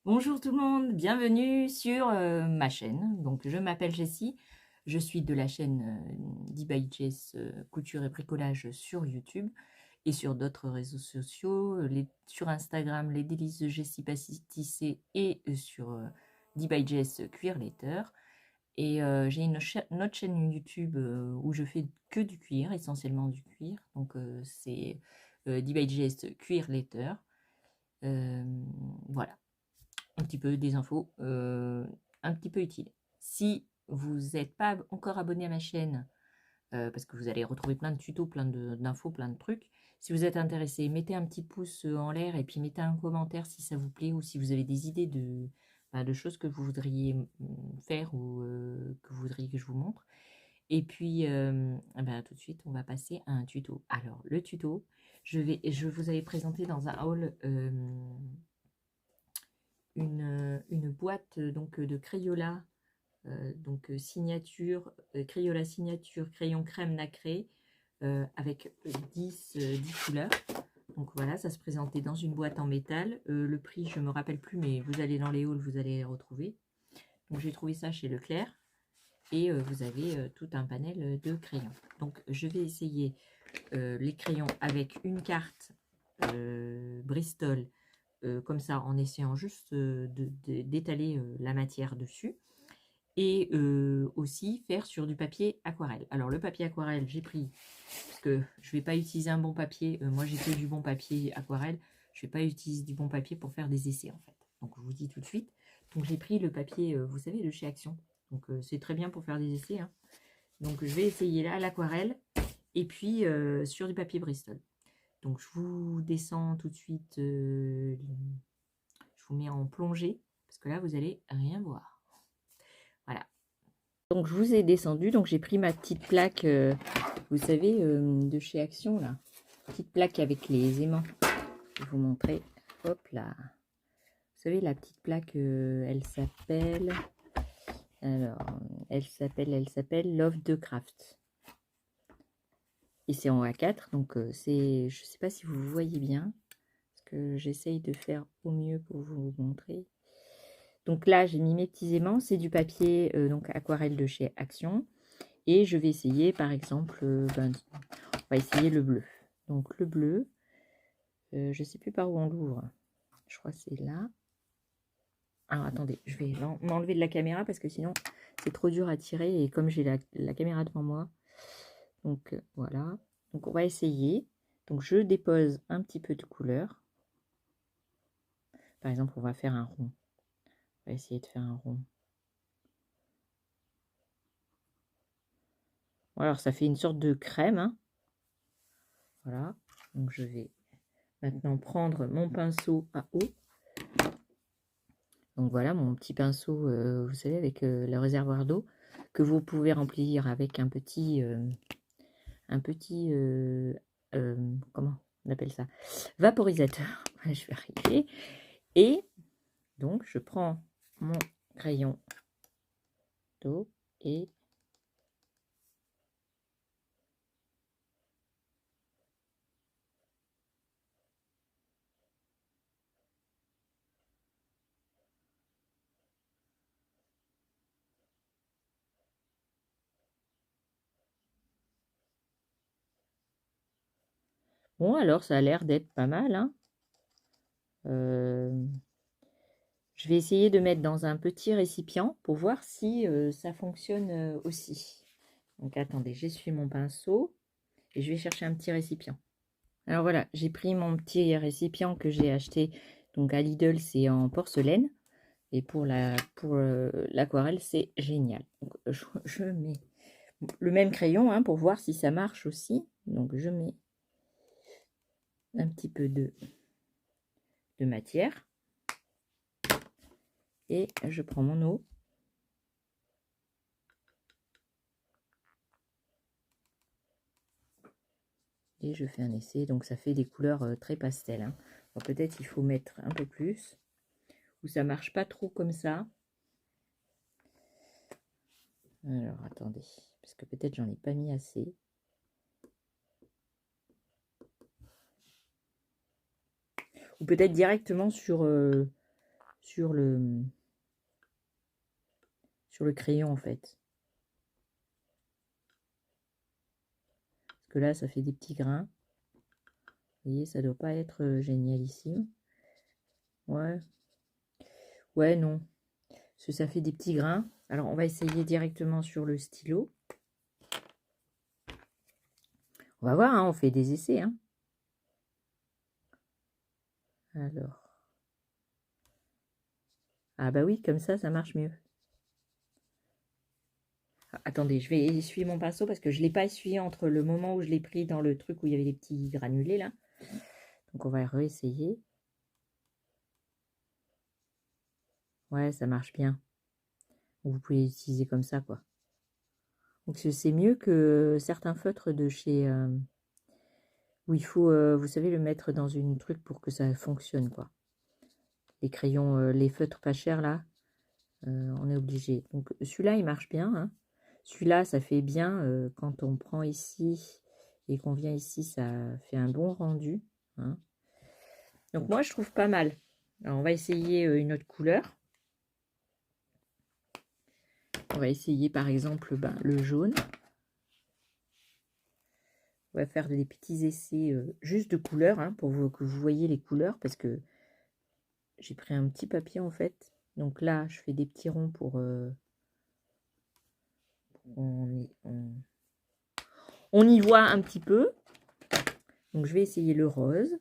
Bonjour tout le monde, bienvenue sur ma chaîne. Donc je m'appelle Jessie, je suis de la chaîne D by Jess couture et bricolage sur YouTube et sur d'autres réseaux sociaux, sur Instagram les délices de Jessie Pastissé et sur D by Jess Cuir Letter. Et j'ai une autre chaîne YouTube où je fais que du cuir, essentiellement du cuir. Donc c'est D by Jess Cuir Letter. Voilà un petit peu des infos un petit peu utiles. Si vous n'êtes pas encore abonné à ma chaîne, parce que vous allez retrouver plein de tutos, plein d'infos, plein de trucs. Si vous êtes intéressé, mettez un petit pouce en l'air et puis mettez un commentaire si ça vous plaît ou si vous avez des idées de choses que vous voudriez faire ou que vous voudriez que je vous montre. Et puis, tout de suite, on va passer à un tuto. Alors, le tuto, je vous avais présenté dans un haul une boîte donc de Crayola, signature, Crayola signature, crayon crème nacré, avec 10 couleurs. Donc voilà, ça se présentait dans une boîte en métal. Le prix, je ne me rappelle plus, mais vous allez dans les hauls, vous allez les retrouver. Donc j'ai trouvé ça chez Leclerc. Et vous avez tout un panel de crayons. Donc je vais essayer les crayons avec une carte Bristol, comme ça, en essayant juste d'étaler la matière dessus. Et aussi faire sur du papier aquarelle. Alors le papier aquarelle, j'ai pris, parce que je ne vais pas utiliser un bon papier, moi j'ai fait du bon papier aquarelle, je ne vais pas utiliser du bon papier pour faire des essais en fait. Donc je vous dis tout de suite. Donc j'ai pris le papier, vous savez, de chez Action. Donc c'est très bien pour faire des essais, hein. Donc je vais essayer là l'aquarelle et puis sur du papier Bristol. Donc je vous descends tout de suite, je vous mets en plongée, parce que là vous allez rien voir. Voilà. Donc je vous ai descendu, donc j'ai pris ma petite plaque, vous savez, de chez Action là. Petite plaque avec les aimants. Je vais vous montrer. Hop là. Vous savez, la petite plaque, elle s'appelle. Alors, elle s'appelle Love de Craft. Et c'est en A4, donc c'est. Je sais pas si vous voyez bien, parce que j'essaye de faire au mieux pour vous montrer. Donc là, j'ai mis mes petits aimants. C'est du papier donc aquarelle de chez Action. Et je vais essayer, par exemple, on va essayer le bleu. Donc le bleu, je ne sais plus par où on l'ouvre. Je crois que c'est là. Alors attendez, je vais m'enlever de la caméra parce que sinon c'est trop dur à tirer. Et comme j'ai la caméra devant moi, donc voilà. Donc on va essayer. Donc je dépose un petit peu de couleur. Par exemple, on va faire un rond. On va essayer de faire un rond. Voilà, alors ça fait une sorte de crème, hein. Voilà. Donc je vais maintenant prendre mon pinceau à eau. Donc voilà mon petit pinceau, vous savez, avec le réservoir d'eau que vous pouvez remplir avec un petit, comment on appelle ça? Vaporisateur. Je vais arriver. Et donc je prends mon crayon d'eau et bon alors ça a l'air d'être pas mal, hein. Je vais essayer de mettre dans un petit récipient pour voir si ça fonctionne aussi. Donc attendez, j'essuie mon pinceau et je vais chercher un petit récipient. Alors voilà, j'ai pris mon petit récipient que j'ai acheté donc à Lidl, c'est en porcelaine. Et pour l'aquarelle, c'est génial. Donc je mets le même crayon hein, pour voir si ça marche aussi. Donc je mets un petit peu de matière. Et je prends mon eau. Et je fais un essai. Donc ça fait des couleurs très pastel, hein. Peut-être il faut mettre un peu plus. Ou ça marche pas trop comme ça. Alors attendez. Parce que peut-être j'en ai pas mis assez. Ou peut-être directement sur sur le crayon en fait. Parce que là, ça fait des petits grains. Vous voyez, ça doit pas être génialissime. Ouais. Ouais, non. Parce que ça fait des petits grains. Alors, on va essayer directement sur le stylo. On va voir, hein, on fait des essais. Hein. Alors. Ah bah oui, comme ça marche mieux. Ah, attendez, je vais essuyer mon pinceau parce que je ne l'ai pas essuyé entre le moment où je l'ai pris dans le truc où il y avait les petits granulés là. Donc on va réessayer. Ouais, ça marche bien. Vous pouvez l'utiliser comme ça, quoi. Donc c'est mieux que certains feutres de chez... où il faut, vous savez, le mettre dans une truc pour que ça fonctionne, quoi. Les crayons, les feutres pas chers, là, on est obligé. Donc celui-là, il marche bien. Hein. Celui-là, ça fait bien. Quand on prend ici et qu'on vient ici, ça fait un bon rendu. Hein. Donc moi, je trouve pas mal. Alors, on va essayer une autre couleur. On va essayer par exemple le jaune. On va faire des petits essais juste de couleurs hein, pour que vous voyez les couleurs parce que j'ai pris un petit papier en fait. Donc là, je fais des petits ronds pour... on y voit un petit peu. Donc je vais essayer le rose.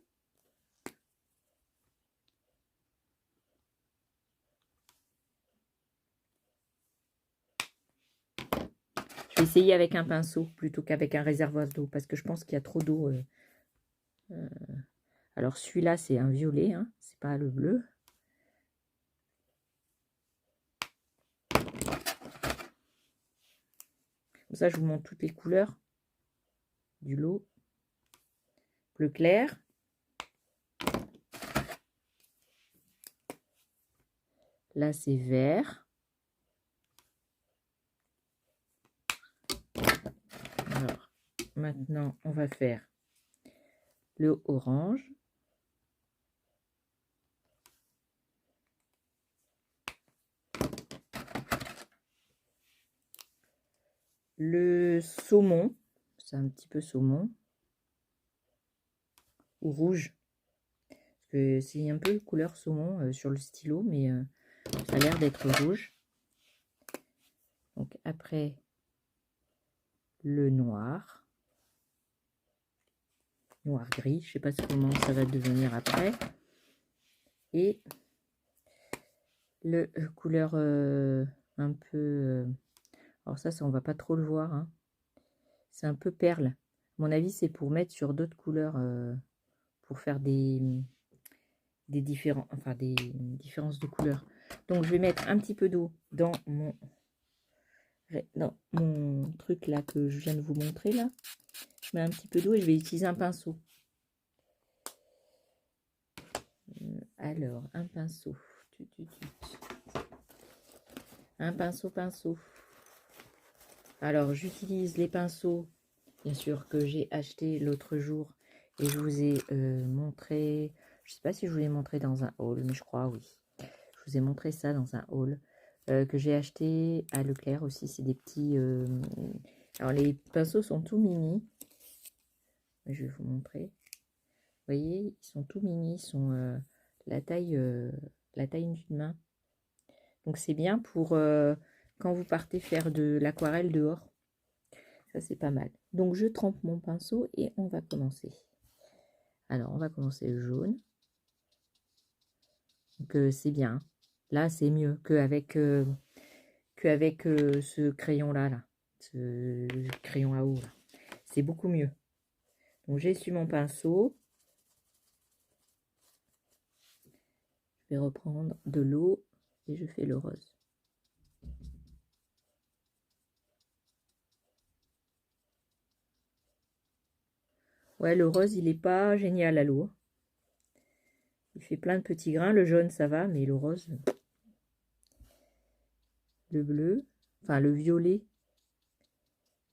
Je vais essayer avec un pinceau plutôt qu'avec un réservoir d'eau parce que je pense qu'il y a trop d'eau. Alors celui-là, c'est un violet, hein, c'est pas le bleu. Comme ça, je vous montre toutes les couleurs du lot. Bleu clair. Là, c'est vert. Alors, maintenant, on va faire le orange. Le saumon. C'est un petit peu saumon. Ou rouge. Parce que c'est un peu couleur saumon sur le stylo, mais ça a l'air d'être rouge. Donc après, le noir. Noir-gris. Je ne sais pas comment ça va devenir après. Et le couleur un peu... alors ça, on va pas trop le voir. Hein. C'est un peu perle. À mon avis, c'est pour mettre sur d'autres couleurs, pour faire des différences de couleurs. Donc, je vais mettre un petit peu d'eau dans mon truc là que je viens de vous montrer là. Je mets un petit peu d'eau et je vais utiliser un pinceau. Alors, un pinceau. Un pinceau. Alors, j'utilise les pinceaux, bien sûr, que j'ai acheté l'autre jour. Et je vous ai montré, je ne sais pas si je vous l'ai montré dans un haul, mais je crois oui. Je vous ai montré ça dans un haul que j'ai acheté à Leclerc aussi. C'est des petits... alors, les pinceaux sont tout mini. Je vais vous montrer. Vous voyez, ils sont tout mini. Ils sont la taille d'une main. Donc, c'est bien pour quand vous partez faire de l'aquarelle dehors. Ça, c'est pas mal. Donc, je trempe mon pinceau et on va commencer. Alors, on va commencer le jaune. Donc, c'est bien. Là, c'est mieux qu'avec ce crayon-là. Ce crayon à eau. C'est beaucoup mieux. Donc, j'essuie mon pinceau. Je vais reprendre de l'eau et je fais le rose. Ouais, le rose, il n'est pas génial à l'eau. Il fait plein de petits grains. Le jaune, ça va, mais le rose... Le bleu, enfin le violet,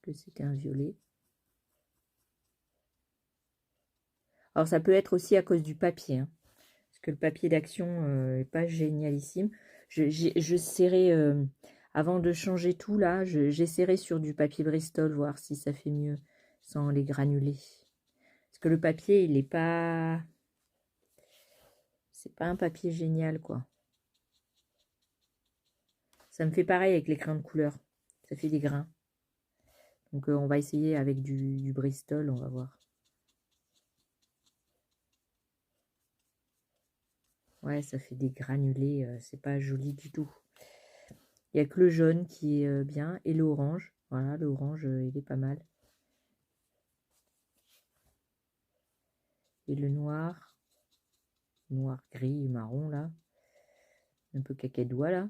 que c'était un violet. Alors ça peut être aussi à cause du papier, hein, parce que le papier d'action n'est pas génialissime. J'essaierai, avant de changer tout là, j'essaierai sur du papier Bristol, voir si ça fait mieux sans les granulés. Parce que le papier, il est pas... C'est pas un papier génial, quoi. Ça me fait pareil avec les crayons de couleur. Ça fait des grains. Donc on va essayer avec du Bristol, on va voir. Ouais, ça fait des granulés, c'est pas joli du tout. Il n'y a que le jaune qui est bien et l'orange. Voilà, l'orange, il est pas mal. Et le noir, noir, gris, marron, là. Un peu cacadois, là.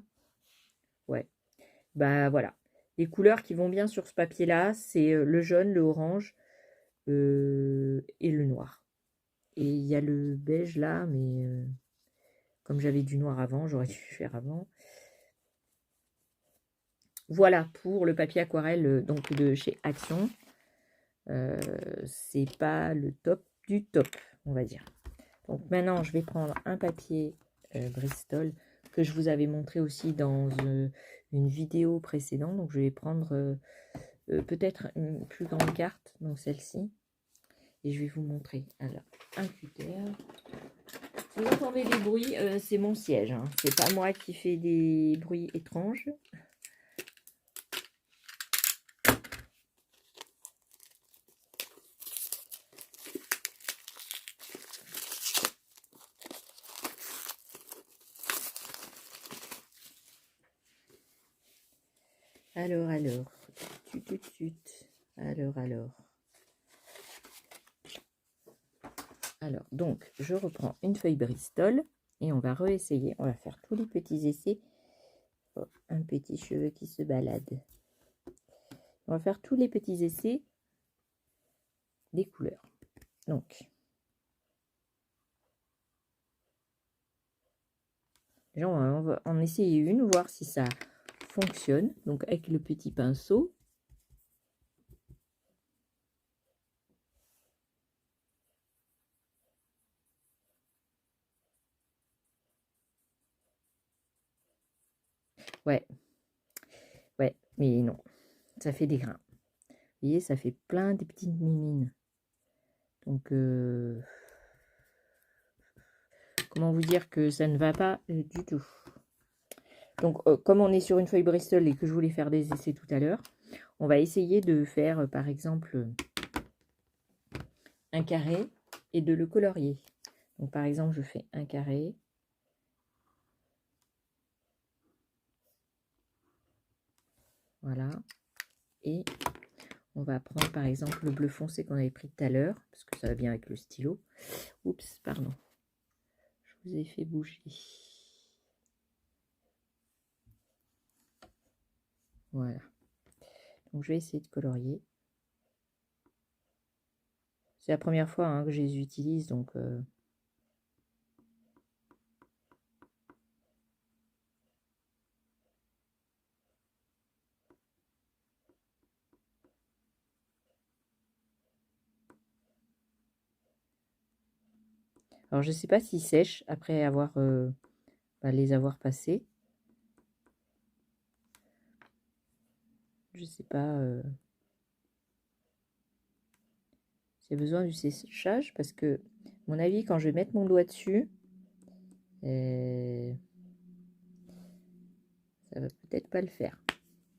Ouais. Bah voilà. Les couleurs qui vont bien sur ce papier-là, c'est le jaune, le orange et le noir. Et il y a le beige là, mais comme j'avais du noir avant, j'aurais dû faire avant. Voilà pour le papier aquarelle donc de chez Action. C'est pas le top du top, on va dire. Donc maintenant, je vais prendre un papier Bristol que je vous avais montré aussi dans une vidéo précédente. Donc je vais prendre peut-être une plus grande carte, donc celle-ci. Et je vais vous montrer. Alors, un cutter. Vous entendez des bruits, c'est mon siège. Hein. C'est pas moi qui fais des bruits étranges. Alors. Alors, donc, je reprends une feuille Bristol et on va réessayer. On va faire tous les petits essais. Oh, un petit cheveu qui se balade. On va faire tous les petits essais des couleurs. Donc, déjà, on va en essayer une, voir si ça fonctionne. Donc, avec le petit pinceau. Ouais, mais non, ça fait des grains. Vous voyez, ça fait plein de petites mimines. Donc, comment vous dire que ça ne va pas du tout. Donc, comme on est sur une feuille Bristol et que je voulais faire des essais tout à l'heure, on va essayer de faire, par exemple, un carré et de le colorier. Donc, par exemple, je fais un carré. Voilà. Et on va prendre, par exemple, le bleu foncé qu'on avait pris tout à l'heure, parce que ça va bien avec le stylo. Oups, pardon. Je vous ai fait bouger. Voilà. Donc, je vais essayer de colorier. C'est la première fois hein, que je les utilise, donc... Alors, je ne sais pas s'ils sèchent après avoir les avoir passés. Je sais pas s'il y a besoin du séchage parce que, à mon avis, quand je vais mettre mon doigt dessus, ça va peut-être pas le faire.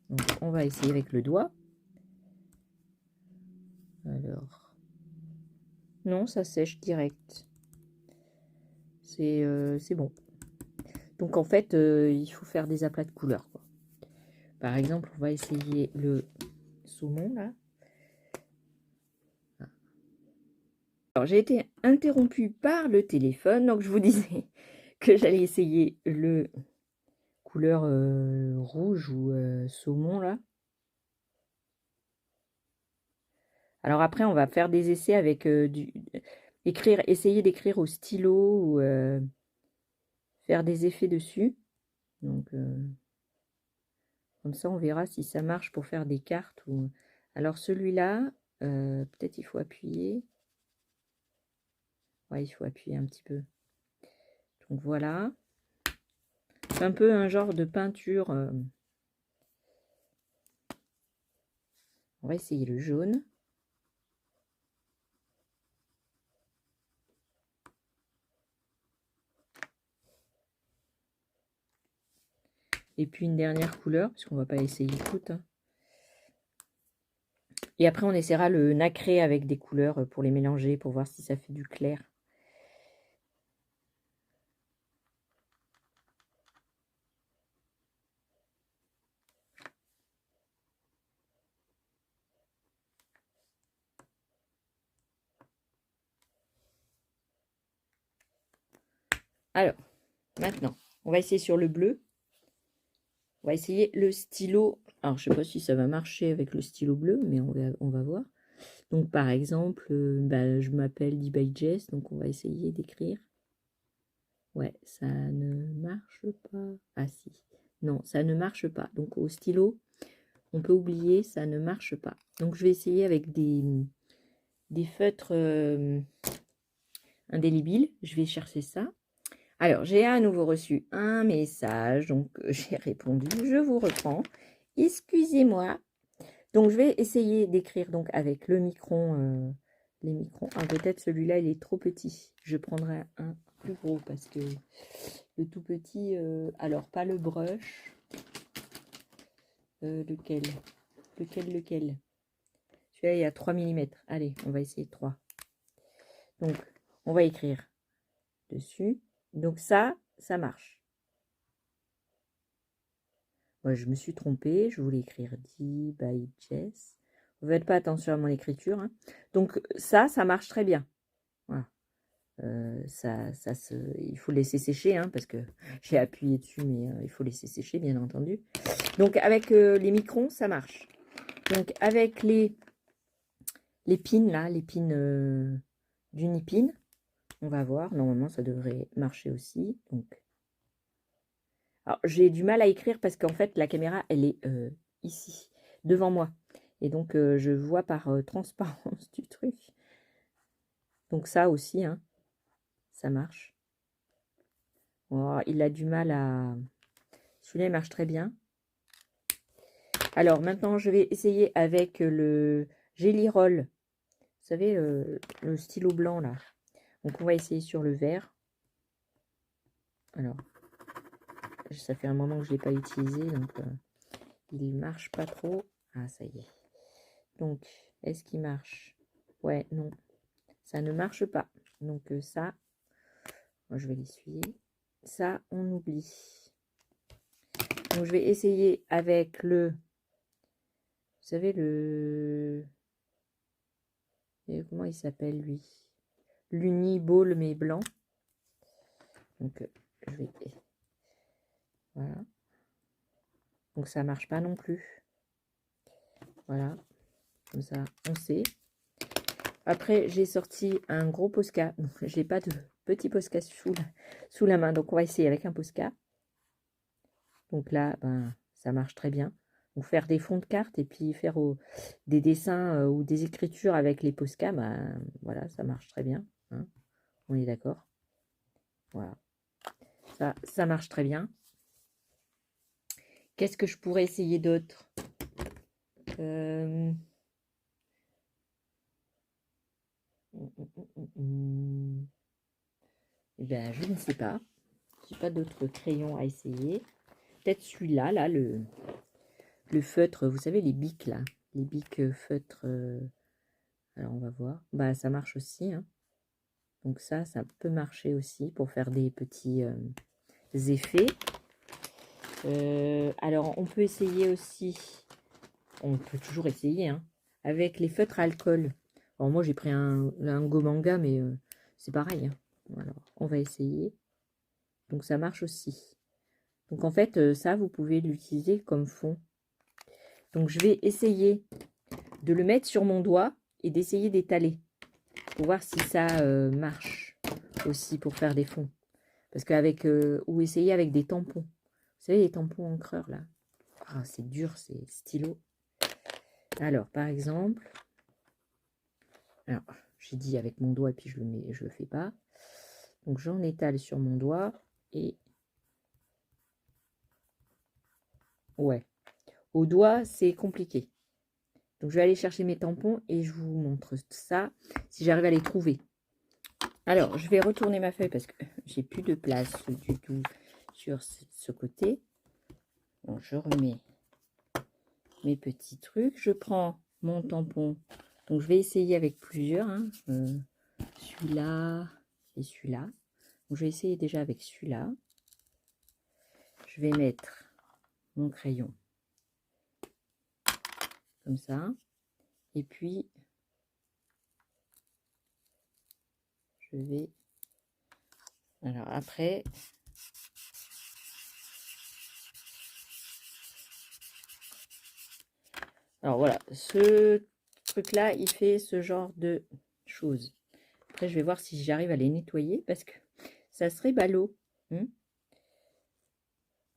Donc, on va essayer avec le doigt. Alors, non, ça sèche direct. C'est bon. Donc, en fait, il faut faire des aplats de couleurs, quoi. Par exemple, on va essayer le saumon, là. Alors, j'ai été interrompue par le téléphone, donc je vous disais que j'allais essayer le couleur rouge ou saumon, là. Alors après, on va faire des essais avec essayer d'écrire au stylo ou faire des effets dessus. Donc, comme ça, on verra si ça marche pour faire des cartes. Ou... Alors celui-là, peut-être il faut appuyer. Ouais, il faut appuyer un petit peu. Donc voilà. C'est un peu un genre de peinture. On va essayer le jaune. Et puis une dernière couleur, parce qu'on va pas essayer toutes. Hein. Et après, on essaiera le nacré avec des couleurs pour les mélanger, pour voir si ça fait du clair. Alors, maintenant, on va essayer sur le bleu. On va essayer le stylo. Alors, je ne sais pas si ça va marcher avec le stylo bleu, mais on va voir. Donc, par exemple, je m'appelle Lee by Jess, donc on va essayer d'écrire. Ouais, ça ne marche pas. Ah si. Non, ça ne marche pas. Donc, au stylo, on peut oublier, ça ne marche pas. Donc, je vais essayer avec des feutres indélébiles. Je vais chercher ça. Alors, j'ai à nouveau reçu un message, donc j'ai répondu, je vous reprends. Excusez-moi. Donc, je vais essayer d'écrire donc avec le micron, les microns. Ah, peut-être celui-là, il est trop petit. Je prendrai un plus gros parce que le tout petit, alors pas le brush. Lequel? Lequel? Celui-là, il y a 3 mm. Allez, on va essayer 3. Donc, on va écrire dessus. Donc ça marche. Moi, je me suis trompée. Je voulais écrire D by Jess. Vous ne faites pas attention à mon écriture. Hein. Donc ça marche très bien. Voilà. Il faut laisser sécher, hein, parce que j'ai appuyé dessus, mais il faut laisser sécher, bien entendu. Donc avec les microns, ça marche. Donc avec les pins, là, les pins d'Unipin, on va voir. Normalement, ça devrait marcher aussi. Donc, alors, j'ai du mal à écrire parce qu'en fait, la caméra, elle est ici, devant moi. Et donc, je vois par transparence du truc. Donc ça aussi, hein, ça marche. Oh, il a du mal à... Celui-là, il marche très bien. Alors, maintenant, je vais essayer avec le Jelly Roll. Vous savez, le stylo blanc, là. Donc, on va essayer sur le vert. Alors, ça fait un moment que je ne l'ai pas utilisé, donc il ne marche pas trop. Ah, ça y est. Donc, est-ce qu'il marche? Ouais, non. Ça ne marche pas. Donc, ça, moi, je vais l'essuyer. Ça, on oublie. Donc, je vais essayer avec le... Vous savez, le... Et comment il s'appelle, lui? L'Uniball, mais blanc. Donc, je vais... Voilà. Donc, ça marche pas non plus. Voilà. Comme ça, on sait. Après, j'ai sorti un gros Posca. J'ai pas de petit Posca sous la main. Donc, on va essayer avec un Posca. Donc là, ben, ça marche très bien. Donc, faire des fonds de cartes et puis faire des dessins ou des écritures avec les Posca, ben, voilà, ça marche très bien. Hein. On est d'accord. Voilà. Ça marche très bien. Qu'est-ce que je pourrais essayer d'autre? Eh bien, je ne sais pas. Je n'ai pas d'autres crayons à essayer. Peut-être celui-là, là, le feutre, vous savez, les bics, là. Les bics feutres. Alors, on va voir. Bah, ça marche aussi. Hein. Donc ça peut marcher aussi pour faire des petits effets. Alors, on peut essayer aussi. On peut toujours essayer, hein, avec les feutres à alcool. Alors, moi, j'ai pris un Gomanga, mais c'est pareil. Hein. Alors, on va essayer. Donc, ça marche aussi. Donc, en fait, ça, vous pouvez l'utiliser comme fond. Donc, je vais essayer de le mettre sur mon doigt et d'essayer d'étaler pour voir si ça marche aussi pour faire des fonds. Parce qu'avec, ou essayer avec des tampons. Vous savez, les tampons encreurs, là. Ah, c'est dur, c'est stylo. Alors, par exemple, alors, j'ai dit avec mon doigt et puis je le fais pas. Donc j'en étale sur mon doigt et ouais, au doigt c'est compliqué. Donc je vais aller chercher mes tampons et je vous montre ça si j'arrive à les trouver. Alors je vais retourner ma feuille parce que j'ai plus de place du tout sur ce côté. Donc je remets mes petits trucs. Je prends mon tampon. Donc je vais essayer avec plusieurs. Hein. Celui-là et celui-là. Donc je vais essayer déjà avec celui-là. Je vais mettre mon crayon comme ça. Et puis je vais... Alors après... Alors voilà, ce truc-là, il fait ce genre de choses. Après, je vais voir si j'arrive à les nettoyer parce que ça serait ballot.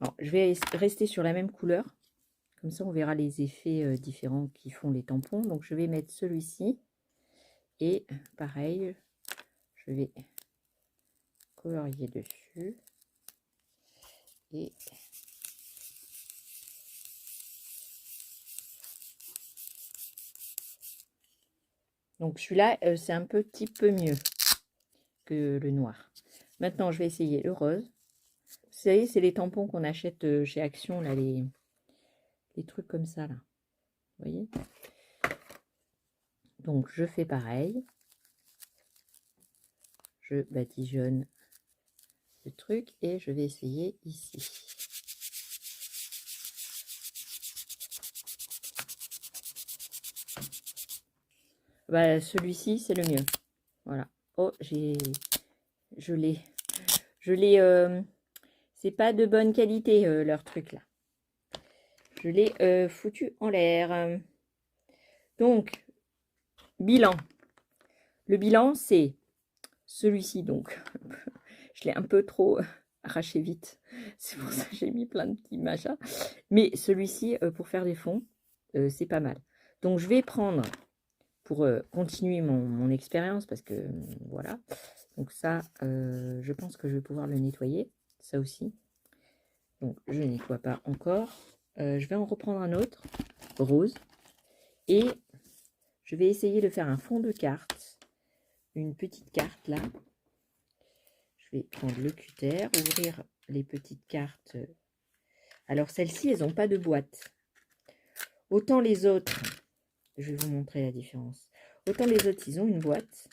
Alors, je vais rester sur la même couleur. Comme ça, on verra les effets différents qui font les tampons. Donc, je vais mettre celui-ci. Et pareil, je vais colorier dessus. Et donc, celui-là, c'est un petit peu mieux que le noir. Maintenant, je vais essayer le rose. Vous savez, c'est les tampons qu'on achète chez Action, là, les trucs comme ça, là. Vous voyez? Donc, je fais pareil. Je badigeonne le truc et je vais essayer ici. Bah, celui-ci, c'est le mieux. Voilà. Oh, je l'ai... c'est pas de bonne qualité, leur truc, là. Je l'ai foutu en l'air. Donc, bilan. Le bilan, c'est celui-ci, donc. Je l'ai un peu trop arraché vite. C'est pour ça que j'ai mis plein de petits machins. Mais celui-ci, pour faire des fonds, c'est pas mal. Donc, je vais prendre, pour continuer mon expérience, parce que, voilà. Donc ça, je pense que je vais pouvoir le nettoyer. Ça aussi. Donc, je ne nettoie pas encore. Je vais en reprendre un autre, rose. Et je vais essayer de faire un fond de carte. Une petite carte, là. Je vais prendre le cutter, ouvrir les petites cartes. Alors, celles-ci, elles n'ont pas de boîte. Autant les autres, je vais vous montrer la différence. Autant les autres, ils ont une boîte.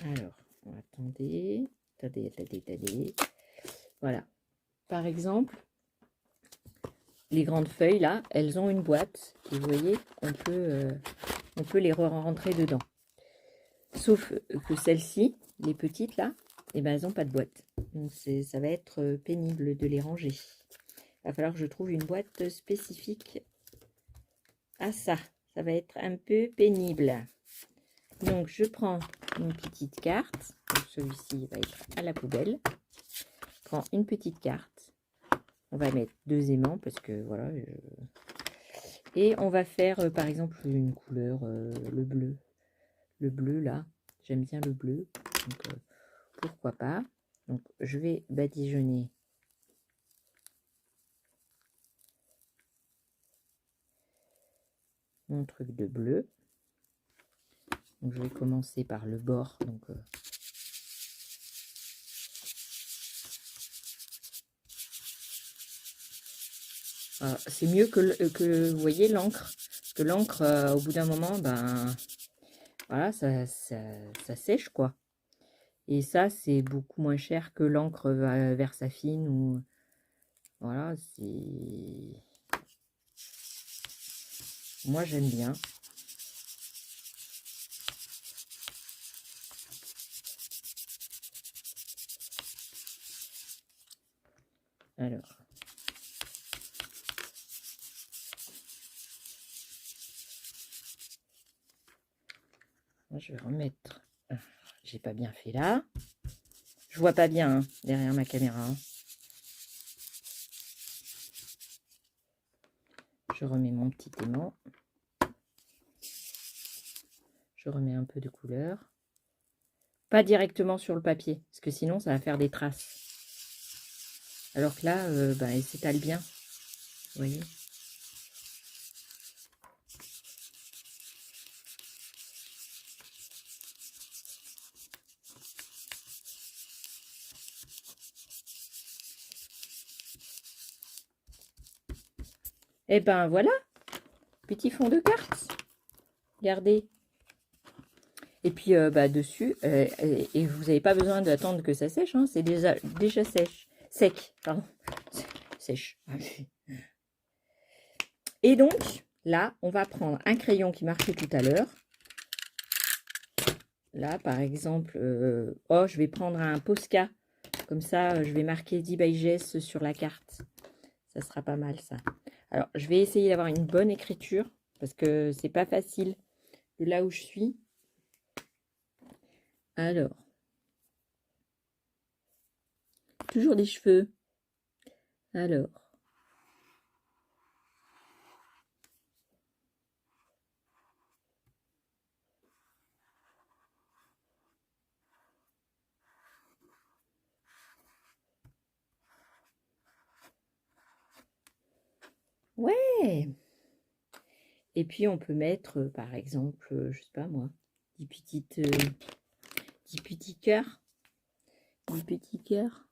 Alors, attendez. Voilà. Par exemple, les grandes feuilles, là, elles ont une boîte. Et vous voyez, on peut les rentrer dedans. Sauf que celles-ci, les petites, là, eh ben, elles n'ont pas de boîte. Donc, ça va être pénible de les ranger. Il va falloir que je trouve une boîte spécifique à ça. Ça va être un peu pénible. Donc, je prends une petite carte. Celui-ci va être à la poubelle. Je prends une petite carte. On va mettre 2 aimants parce que, voilà. Et on va faire, par exemple, une couleur, le bleu. Le bleu, là. J'aime bien le bleu. Donc, pourquoi pas. Donc, je vais badigeonner mon truc de bleu. Donc, je vais commencer par le bord. Donc, c'est mieux que vous voyez l'encre. Parce que l'encre, au bout d'un moment, ben voilà, ça sèche quoi. Et ça, c'est beaucoup moins cher que l'encre Versafine ou voilà, c'est. Moi, j'aime bien. Alors. Je vais remettre. J'ai pas bien fait là. Je vois pas bien hein, derrière ma caméra. Hein. Je remets mon petit aimant. Je remets un peu de couleur. Pas directement sur le papier, parce que sinon ça va faire des traces. Alors que là, il s'étale bien. Vous voyez? Et ben voilà, petit fond de carte. Regardez. Et puis dessus, et vous n'avez pas besoin d'attendre que ça sèche, hein, c'est déjà sèche. Sec, pardon. Sèche. Et donc, là, on va prendre un crayon qui marquait tout à l'heure. Là, par exemple, je vais prendre un Posca. Comme ça, je vais marquer 10 by Jess sur la carte. Ça sera pas mal, ça. Alors, je vais essayer d'avoir une bonne écriture, parce que c'est pas facile de là où je suis. Alors, toujours des cheveux. Alors, ouais. Et puis, on peut mettre, par exemple, je sais pas moi, des petits cœurs. Des petits cœurs.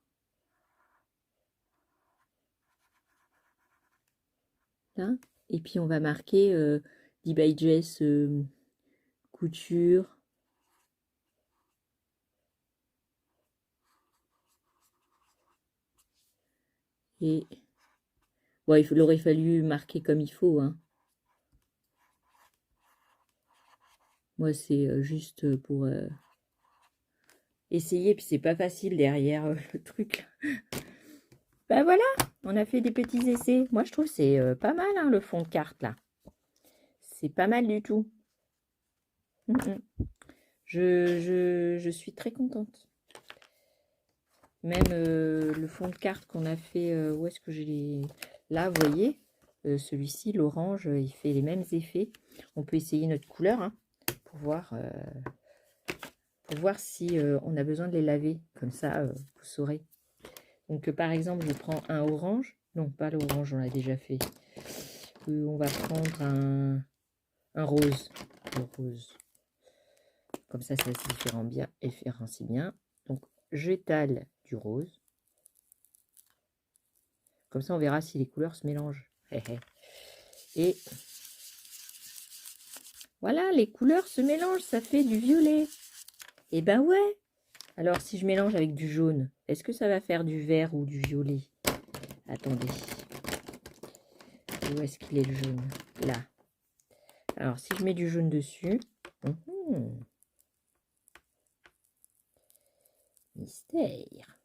Là. Et puis, on va marquer D by Jess couture. Et bon, il aurait fallu marquer comme il faut, hein. Moi, c'est juste pour essayer, puis c'est pas facile derrière le truc. Ben voilà, on a fait des petits essais. Moi, je trouve que c'est pas mal, hein, le fond de carte, là. C'est pas mal du tout. Je suis très contente. Même le fond de carte qu'on a fait, où est-ce que j'ai les... Là, vous voyez, celui-ci, l'orange, il fait les mêmes effets. On peut essayer notre couleur, hein, pour voir si on a besoin de les laver. Comme ça, vous saurez. Donc, par exemple, je prends un orange. Non, pas l'orange, on l'a déjà fait. On va prendre un rose. Le rose. Comme ça se différencie bien. Donc, j'étale du rose. Comme ça, on verra si les couleurs se mélangent. Et voilà, les couleurs se mélangent, ça fait du violet. Et ben ouais. Alors, si je mélange avec du jaune, est-ce que ça va faire du vert ou du violet? Attendez. Où est-ce qu'il est le jaune? Là. Alors, si je mets du jaune dessus... Mystère.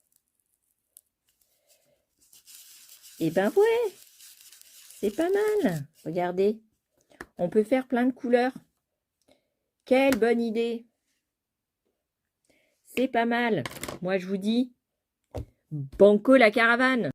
Et ben ouais, c'est pas mal. Regardez, on peut faire plein de couleurs. Quelle bonne idée. C'est pas mal. Moi, je vous dis, banco la caravane.